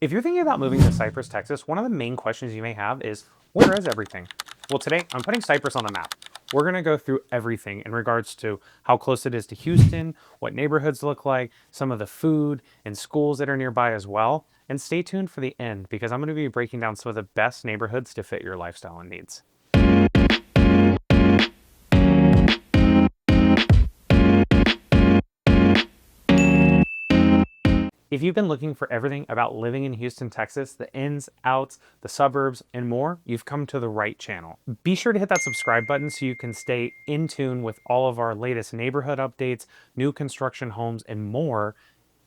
If you're thinking about moving to Cypress, Texas, one of the main questions you may have is, where is everything? Well, today I'm putting Cypress on the map. We're going to go through everything in regards to how close it is to Houston, what neighborhoods look like, some of the food and schools that are nearby as well. And stay tuned for the end because I'm going to be breaking down some of the best neighborhoods to fit your lifestyle and needs. If you've been looking for everything about living in Houston, Texas, the ins, outs, the suburbs, and more, you've come to the right channel. Be sure to hit that subscribe button so you can stay in tune with all of our latest neighborhood updates, new construction homes, and more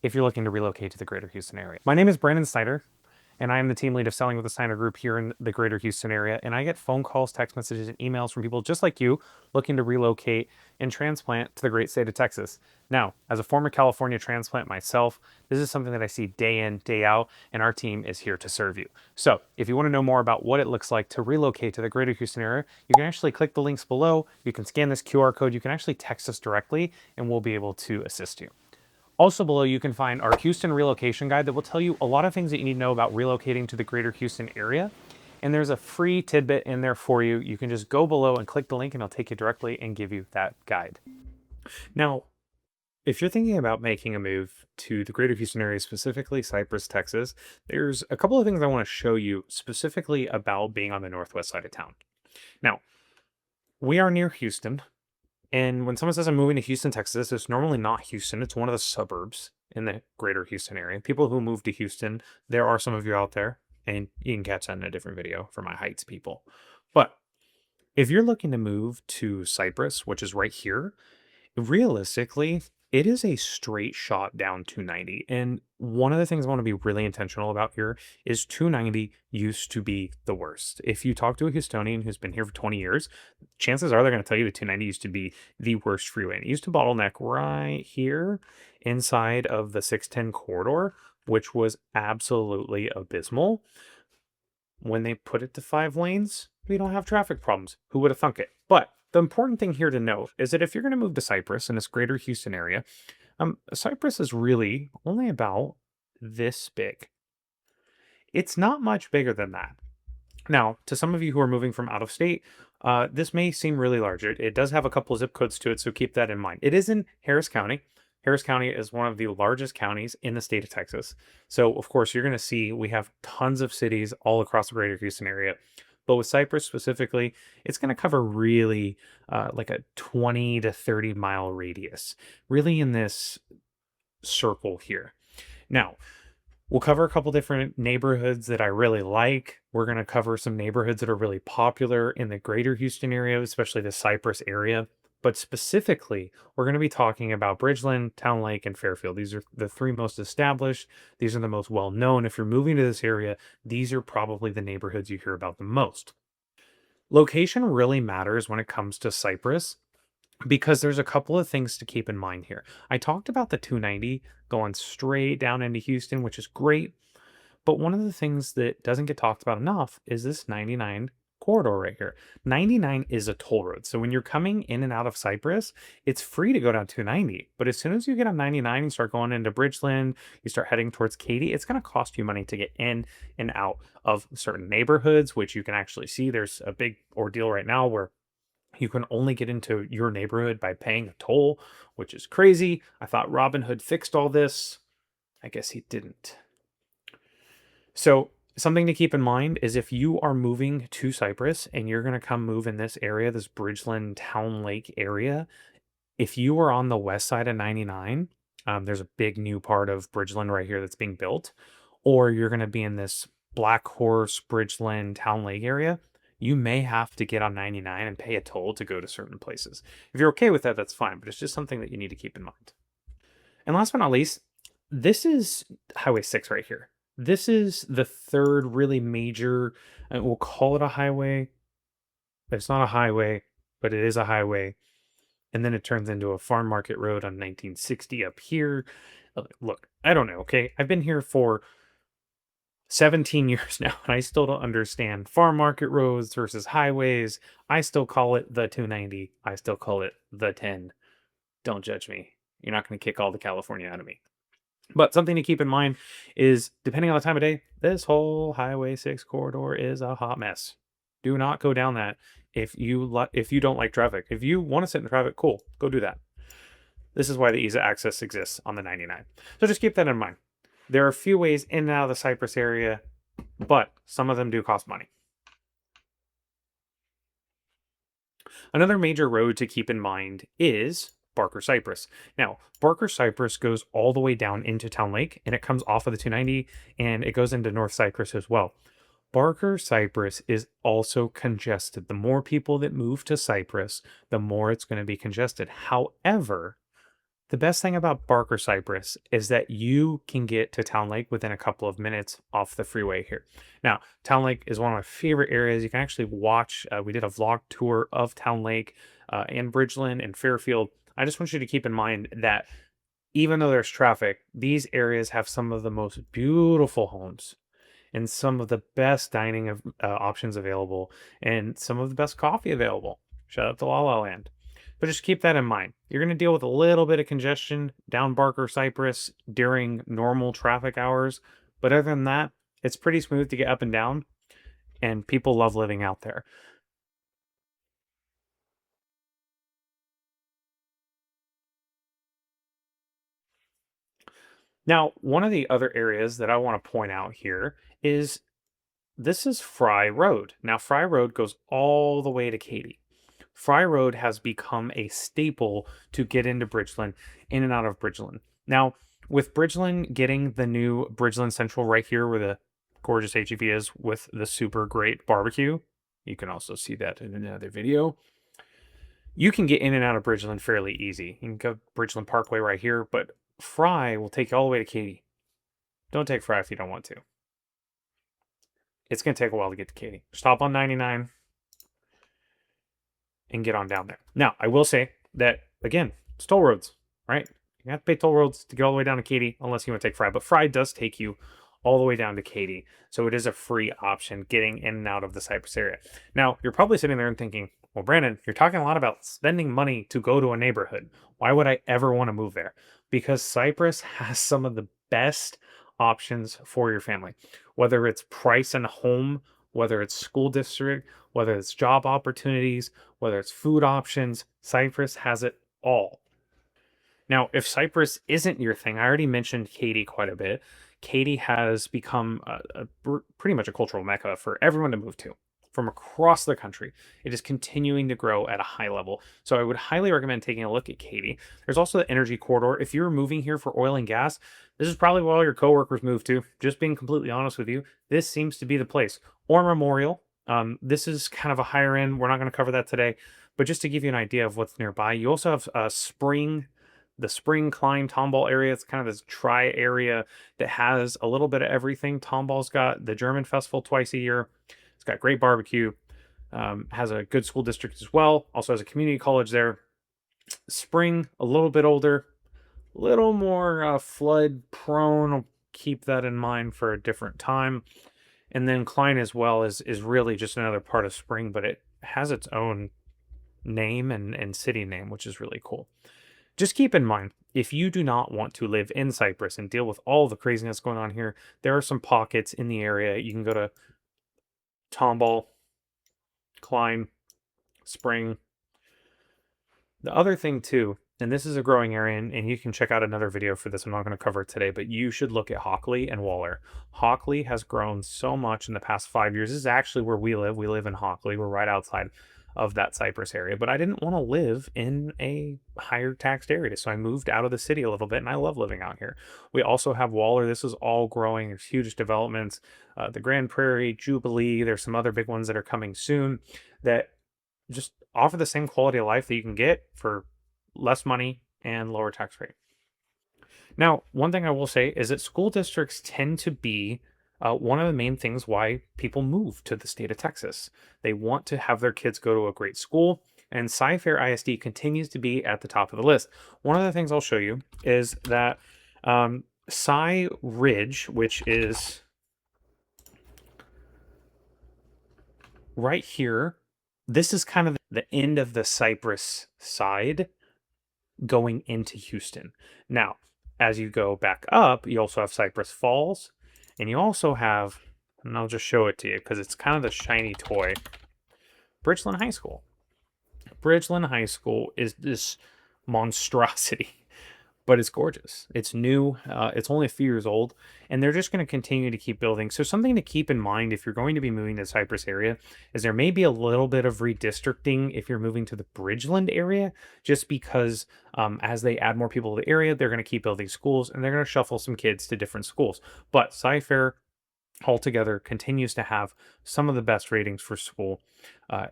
if you're looking to relocate to the greater Houston area. My name is Brandon Snyder, and I am the team lead of selling with the Snyder Group here in the greater Houston area. And I get phone calls, text messages, and emails from people just like you looking to relocate and transplant to the great state of Texas. Now, as a former California transplant myself, this is something that I see day in, day out, and our team is here to serve you. So if you want to know more about what it looks like to relocate to the greater Houston area, you can actually click the links below. You can scan this QR code. You can actually text us directly, and we'll be able to assist you. Also below, you can find our Houston relocation guide that will tell you a lot of things that you need to know about relocating to the greater Houston area. And there's a free tidbit in there for you. You can just go below and click the link and it'll take you directly and give you that guide. Now, if you're thinking about making a move to the greater Houston area, specifically Cypress, Texas, there's a couple of things I want to show you specifically about being on the northwest side of town. Now, we are near Houston. And when someone says I'm moving to Houston, Texas, it's normally not Houston. It's one of the suburbs in the greater Houston area. People who move to Houston, there are some of you out there, and you can catch that in a different video for my Heights people. But if you're looking to move to Cypress, which is right here, realistically, it is a straight shot down 290. And one of the things I want to be really intentional about here is 290 used to be the worst. If you talk to a Houstonian who's been here for 20 years, chances are they're going to tell you that 290 used to be the worst freeway. And it used to bottleneck right here inside of the 610 corridor, which was absolutely abysmal. When they put it to 5 lanes, we don't have traffic problems. Who would have thunk it? But the important thing here to note is that if you're going to move to Cypress in this greater Houston area, Cypress is really only about this big. It's not much bigger than that. Now, to some of you who are moving from out of state, this may seem really large. It does have a couple zip codes to it, so keep that in mind. It is in Harris County. Harris County is one of the largest counties in the state of Texas. So, of course, you're going to see we have tons of cities all across the greater Houston area. But with Cypress specifically, it's going to cover really like a 20 to 30 mile radius, really in this circle here. Now, we'll cover a couple different neighborhoods that I really like. We're going to cover some neighborhoods that are really popular in the greater Houston area, especially the Cypress area. But specifically, we're going to be talking about Bridgeland, Towne Lake, and Fairfield. These are the 3 most established. These are the most well-known. If you're moving to this area, these are probably the neighborhoods you hear about the most. Location really matters when it comes to Cypress because there's a couple of things to keep in mind here. I talked about the 290 going straight down into Houston, which is great. But one of the things that doesn't get talked about enough is this 99 corridor right here. 99 is a toll road. So when you're coming in and out of Cypress, it's free to go down 290. But as soon as you get on 99 and start going into Bridgeland, you start heading towards Katy, it's going to cost you money to get in and out of certain neighborhoods, which you can actually see there's a big ordeal right now where you can only get into your neighborhood by paying a toll, which is crazy. I thought Robin Hood fixed all this. I guess he didn't. So something to keep in mind is if you are moving to Cypress and you're going to come move in this area, this Bridgeland Towne Lake area, if you are on the west side of 99, there's a big new part of Bridgeland right here that's being built, or you're going to be in this Black Horse, Bridgeland, Towne Lake area, you may have to get on 99 and pay a toll to go to certain places. If you're okay with that, that's fine, but it's just something that you need to keep in mind. And last but not least, this is Highway 6 right here. This is the third really major, we'll call it a highway. It's not a highway, but it is a highway. And then it turns into a farm market road on 1960 up here. Look, I don't know, okay? I've been here for 17 years now, and I still don't understand farm market roads versus highways. I still call it the 290. I still call it the 10. Don't judge me. You're not going to kick all the California out of me. But something to keep in mind is, depending on the time of day, this whole Highway 6 corridor is a hot mess. Do not go down that if you don't like traffic. If you want to sit in traffic, cool, go do that. This is why the ease of access exists on the 99. So just keep that in mind. There are a few ways in and out of the Cypress area, but some of them do cost money. Another major road to keep in mind is Barker Cypress. Now, Barker Cypress goes all the way down into Towne Lake, and it comes off of the 290 and it goes into North Cypress as well. Barker Cypress is also congested. The more people that move to Cypress, the more it's going to be congested. However, the best thing about Barker Cypress is that you can get to Towne Lake within a couple of minutes off the freeway here. Now, Towne Lake is one of my favorite areas. You can actually watch, we did a vlog tour of Towne Lake and Bridgeland and Fairfield. I just want you to keep in mind that even though there's traffic, these areas have some of the most beautiful homes and some of the best dining options available and some of the best coffee available. Shout out to La La Land. But just keep that in mind. You're going to deal with a little bit of congestion down Barker Cypress during normal traffic hours. But other than that, it's pretty smooth to get up and down, and people love living out there. Now, one of the other areas that I want to point out here is this is Fry Road. Now, Fry Road goes all the way to Katy. Fry Road has become a staple to get into Bridgeland, in and out of Bridgeland. Now, with Bridgeland getting the new Bridgeland Central right here where the gorgeous HEV is with the super great barbecue, you can also see that in another video. You can get in and out of Bridgeland fairly easy. You can go Bridgeland Parkway right here, but Fry will take you all the way to Katy. Don't take Fry if you don't want to. It's going to take a while to get to Katy. Stop on 99 and get on down there. Now, I will say that, again, it's toll roads, right? You have to pay toll roads to get all the way down to Katy unless you want to take Fry. But Fry does take you all the way down to Katy. So it is a free option getting in and out of the Cypress area. Now, you're probably sitting there and thinking, well, Brandon, you're talking a lot about spending money to go to a neighborhood. Why would I ever want to move there? Because Cypress has some of the best options for your family, whether it's price and home, whether it's school district, whether it's job opportunities, whether it's food options. Cypress has it all. Now, if Cypress isn't your thing, I already mentioned Katy quite a bit. Katy has become pretty much a cultural mecca for everyone to move to from across the country. It is continuing to grow at a high level. So I would highly recommend taking a look at Katy. There's also the energy corridor. If you're moving here for oil and gas, this is probably where all your coworkers move to. Just being completely honest with you, this seems to be the place. Or Memorial. This is kind of a higher end. We're not going to cover that today. But just to give you an idea of what's nearby, you also have the Spring Klein Tomball area. It's kind of this tri area that has a little bit of everything. Tomball's got the German festival twice a year. It's got great barbecue. Has a good school district as well. Also has a community college there. Spring, a little bit older, a little more flood prone. I'll keep that in mind for a different time. And then Klein as well is really just another part of Spring, but it has its own name and city name, which is really cool. Just keep in mind, if you do not want to live in Cypress and deal with all the craziness going on here, there are some pockets in the area. You can go to Tomball, Klein, Spring. The other thing too, and this is a growing area, and you can check out another video for this. I'm not going to cover it today, but you should look at Hockley and Waller. Hockley has grown so much in the past 5 years. This is actually where we live. We live in Hockley. We're right outside of that Cypress area, but I didn't want to live in a higher taxed area. So I moved out of the city a little bit, and I love living out here. We also have Waller. This is all growing. There's huge developments. The Grand Prairie, Jubilee. There's some other big ones that are coming soon that just offer the same quality of life that you can get for less money and lower tax rate. Now, one thing I will say is that school districts tend to be one of the main things why people move to the state of Texas. They want to have their kids go to a great school, and Cy-Fair ISD continues to be at the top of the list. One of the things I'll show you is that Cy Ridge, which is right here, this is kind of the end of the Cypress side going into Houston. Now, as you go back up, you also have Cypress Falls, and you also have, and I'll just show it to you because it's kind of the shiny toy, Bridgeland High School. Bridgeland High School is this monstrosity, but it's gorgeous. It's new. It's only a few years old, and they're just going to continue to keep building. So something to keep in mind if you're going to be moving to the Cypress area is there may be a little bit of redistricting if you're moving to the Bridgeland area, just because as they add more people to the area, they're going to keep building schools and they're going to shuffle some kids to different schools. But Cy-Fair altogether continues to have some of the best ratings for school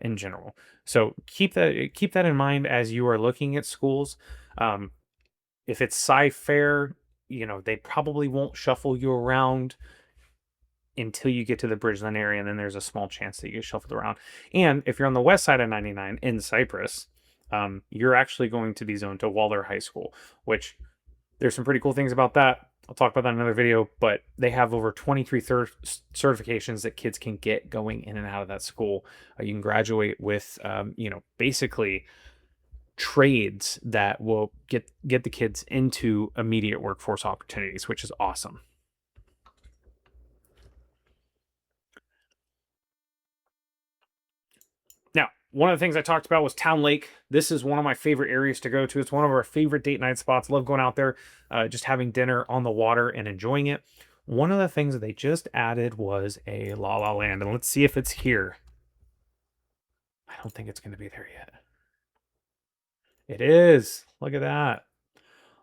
in general. So keep that in mind as you are looking at schools. If it's Cy-Fair, they probably won't shuffle you around until you get to the Bridgeland area, and then there's a small chance that you get shuffled around. And if you're on the west side of 99 in Cypress, you're actually going to be zoned to Waller High School, which there's some pretty cool things about that. I'll talk about that in another video, but they have over 23 certifications that kids can get going in and out of that school. You can graduate with, basically trades that will get the kids into immediate workforce opportunities, which is awesome. Now, one of the things I talked about was Towne Lake. This is one of my favorite areas to go to. It's one of our favorite date night spots. Love going out there, just having dinner on the water and enjoying it. One of the things that they just added was a La La Land, and let's see if it's here. I don't think it's going to be there yet. It is. Look at that.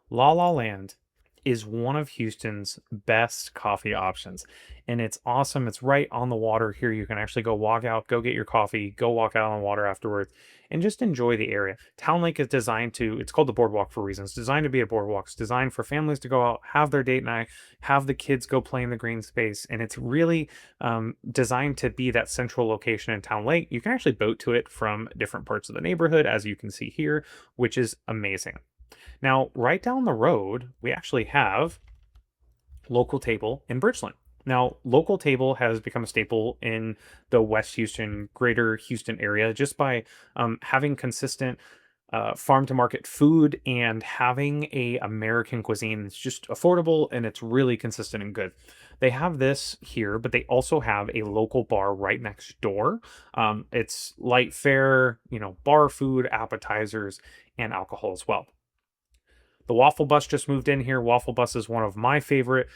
La La Land is one of Houston's best coffee options. And it's awesome. It's right on the water here. You can actually go walk out, go get your coffee, go walk out on the water afterwards, and just enjoy the area. Towne Lake is designed it's called the boardwalk for reasons. It's designed to be a boardwalk. It's designed for families to go out, have their date night, have the kids go play in the green space. And it's really designed to be that central location in Towne Lake. You can actually boat to it from different parts of the neighborhood, as you can see here, which is amazing. Now, right down the road, we actually have Local Table in Bridgeland. Now, Local Table has become a staple in the West Houston, greater Houston area just by having consistent farm to market food and having a American cuisine that's just affordable and it's really consistent and good. They have this here, but they also have a local bar right next door. It's light fare, bar food, appetizers, and alcohol as well. The Waffle Bus just moved in here. Waffle Bus is one of my favorite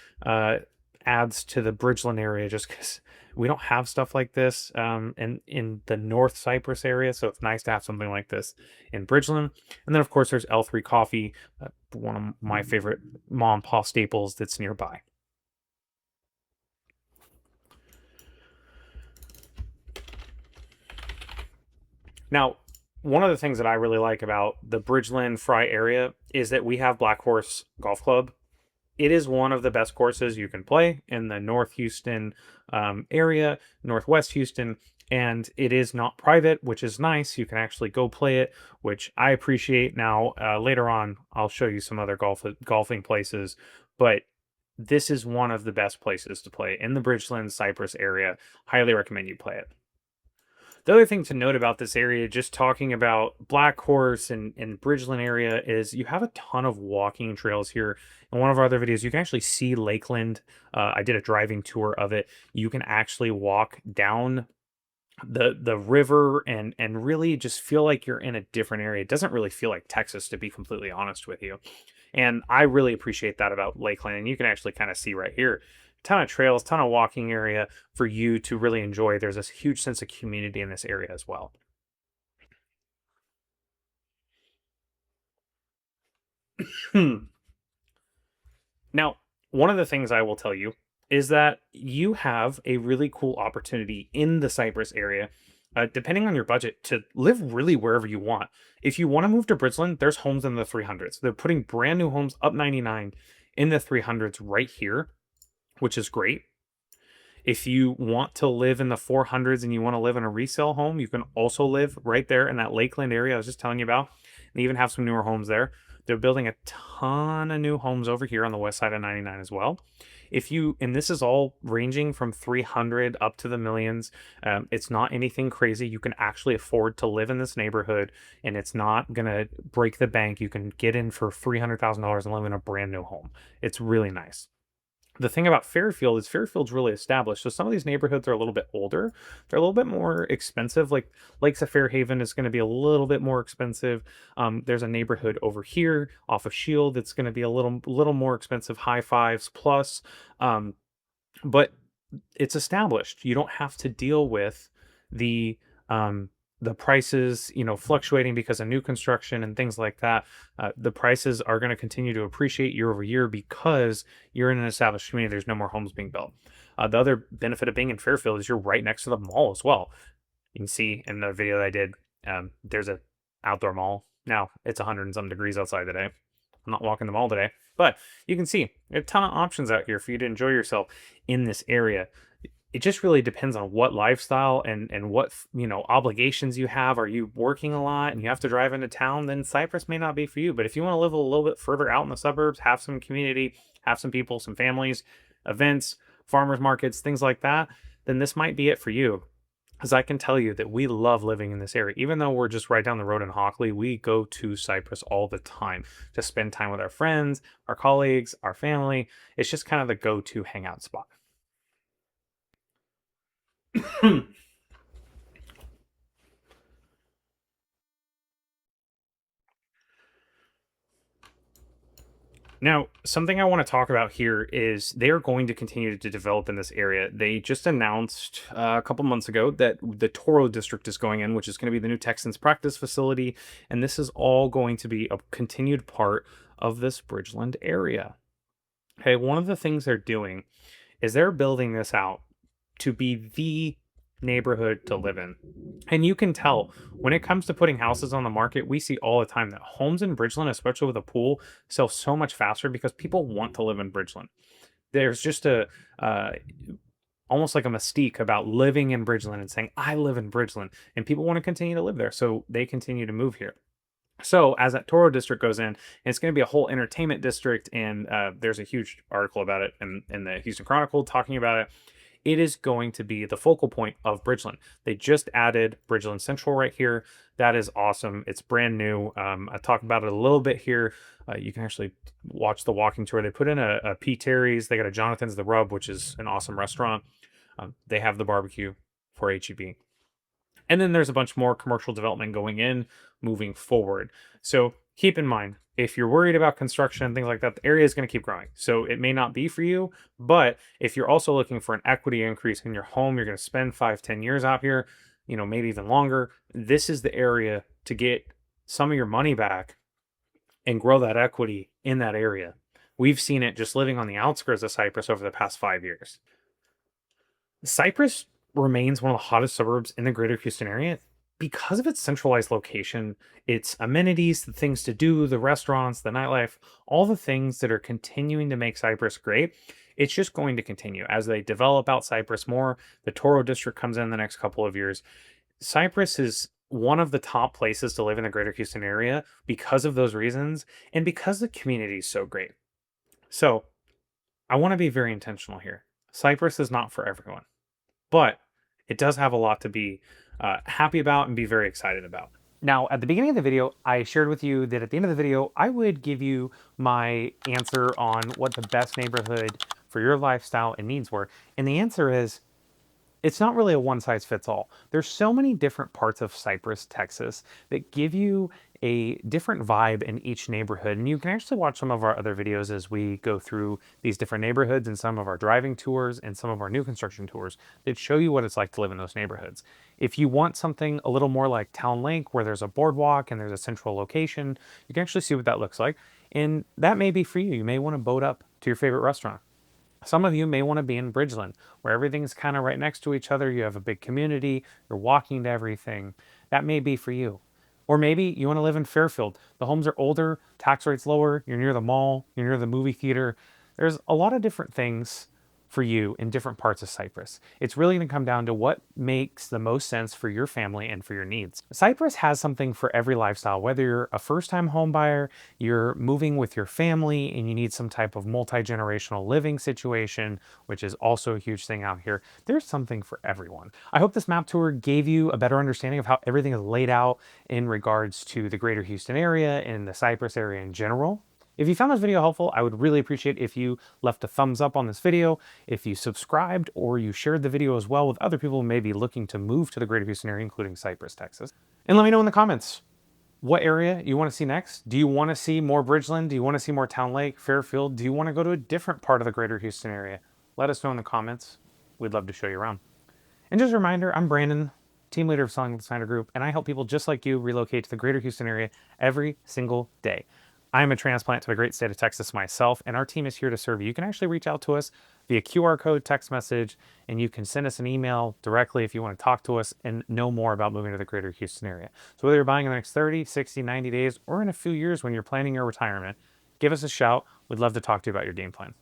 adds to the Bridgeland area just because we don't have stuff like this in the North Cypress area. So it's nice to have something like this in Bridgeland. And then, of course, there's L3 Coffee, one of my favorite mom and pop staples that's nearby. Now, one of the things that I really like about the Bridgeland Fry area is that we have Black Horse Golf Club. It is one of the best courses you can play in the North Houston area, Northwest Houston, and it is not private, which is nice. You can actually go play it, which I appreciate. Now, later on, I'll show you some other golfing places, but this is one of the best places to play in the Bridgeland Cypress area. Highly recommend you play it. The other thing to note about this area, just talking about Black Horse and Bridgeland area, is you have a ton of walking trails here. In one of our other videos, you can actually see Lakeland. I did a driving tour of it. You can actually walk down the river and really just feel like you're in a different area. It doesn't really feel like Texas, to be completely honest with you. And I really appreciate that about Lakeland. And you can actually kind of see right here, ton of trails, ton of walking area for you to really enjoy. There's this huge sense of community in this area as well. Now, one of the things I will tell you is that you have a really cool opportunity in the Cypress area, depending on your budget, to live really wherever you want. If you want to move to Bridgeland, there's homes in the 300s. They're putting brand new homes up 99 in the 300s right here, which is great. If you want to live in the 400s and you want to live in a resale home, you can also live right there in that Lakeland area I was just telling you about. They even have some newer homes there. They're building a ton of new homes over here on the west side of 99 as well. If you, and this is all ranging from 300 up to the millions. It's not anything crazy. You can actually afford to live in this neighborhood, and it's not gonna break the bank. You can get in for $300,000 and live in a brand new home. It's really nice. The thing about Fairfield is Fairfield's really established. So some of these neighborhoods are a little bit older. They're a little bit more expensive. Like Lakes of Fairhaven is going to be a little bit more expensive. There's a neighborhood over here off of Shield that's going to be a little more expensive, high fives plus. Um, but it's established. You don't have to deal with the um, the prices, fluctuating because of new construction and things like that. The prices are going to continue to appreciate year over year because you're in an established community. There's no more homes being built. The other benefit of being in Fairfield is you're right next to the mall as well. You can see in the video that I did, there's a outdoor mall. Now it's 100 and some degrees outside today. I'm not walking the mall today, but you can see a ton of options out here for you to enjoy yourself in this area. It just really depends on what lifestyle and what obligations you have. Are you working a lot and you have to drive into town? Then Cypress may not be for you. But if you want to live a little bit further out in the suburbs, have some community, have some people, some families, events, farmers markets, things like that, then this might be it for you. Because I can tell you that we love living in this area. Even though we're just right down the road in Hockley, we go to Cypress all the time to spend time with our friends, our colleagues, our family. It's just kind of the go-to hangout spot. Now, something I want to talk about here is they're going to continue to develop in this area. They just announced a couple months ago that the Toro district is going in, which is going to be the new Texans practice facility. And this is all going to be a continued part of this Bridgeland area. Okay, one of the things they're doing is they're building this out to be the neighborhood to live in. And you can tell when it comes to putting houses on the market, we see all the time that homes in Bridgeland, especially with a pool, sell so much faster because people want to live in Bridgeland. There's just a almost like a mystique about living in Bridgeland and saying, I live in Bridgeland, and people want to continue to live there. So they continue to move here. So as that Toro district goes in, it's going to be a whole entertainment district, and there's a huge article about it in the Houston Chronicle talking about it. It is going to be the focal point of Bridgeland. They just added Bridgeland Central right here. That is awesome. It's brand new. I talked about it a little bit here. You can actually watch the walking tour. They put in a P. Terry's. They got a Jonathan's The Rub, which is an awesome restaurant. They have the barbecue for HEB. And then there's a bunch more commercial development going in moving forward. So keep in mind, if you're worried about construction and things like that, the area is going to keep growing. So it may not be for you, but if you're also looking for an equity increase in your home, you're going to spend 5-10 years out here, maybe even longer. This is the area to get some of your money back and grow that equity in that area. We've seen it just living on the outskirts of Cypress over the past 5 years. Cypress remains one of the hottest suburbs in the greater Houston area because of its centralized location, its amenities, the things to do, the restaurants, the nightlife, all the things that are continuing to make Cypress great. It's just going to continue as they develop out Cypress more. The Toro district comes in the next couple of years. Cypress is one of the top places to live in the greater Houston area because of those reasons and because the community is so great. So I want to be very intentional here. Cypress is not for everyone, but it does have a lot to be happy about and be very excited about. Now, at the beginning of the video, I shared with you that at the end of the video, I would give you my answer on what the best neighborhood for your lifestyle and needs were. And the answer is, it's not really a one size fits all. There's so many different parts of Cypress, Texas that give you a different vibe in each neighborhood. And you can actually watch some of our other videos as we go through these different neighborhoods and some of our driving tours and some of our new construction tours that show you what it's like to live in those neighborhoods. If you want something a little more like Towne Lake, where there's a boardwalk and there's a central location, you can actually see what that looks like. And that may be for you. You may want to boat up to your favorite restaurant. Some of you may want to be in Bridgeland, where everything's kind of right next to each other. You have a big community, you're walking to everything. That may be for you. Or maybe you want to live in Fairfield. The homes are older, tax rates lower, you're near the mall, you're near the movie theater. There's a lot of different things for you in different parts of Cypress. It's really going to come down to what makes the most sense for your family and for your needs. Cypress has something for every lifestyle, whether you're a first-time home buyer, you're moving with your family and you need some type of multi-generational living situation, which is also a huge thing out here. There's something for everyone. I hope this map tour gave you a better understanding of how everything is laid out in regards to the greater Houston area and the Cypress area in general. If you found this video helpful, I would really appreciate if you left a thumbs up on this video, if you subscribed, or you shared the video as well with other people who may be looking to move to the greater Houston area, including Cypress, Texas. And let me know in the comments what area you want to see next. Do you want to see more Bridgeland? Do you want to see more Towne Lake, Fairfield? Do you want to go to a different part of the greater Houston area? Let us know in the comments. We'd love to show you around. And just a reminder, I'm Brandon, team leader of Selling with the Snyder Group, and I help people just like you relocate to the greater Houston area every single day. I'm a transplant to the great state of Texas myself, and our team is here to serve you. You can actually reach out to us via QR code, text message, and you can send us an email directly if you want to talk to us and know more about moving to the greater Houston area. So whether you're buying in the next 30, 60, 90 days, or in a few years when you're planning your retirement, give us a shout. We'd love to talk to you about your game plan.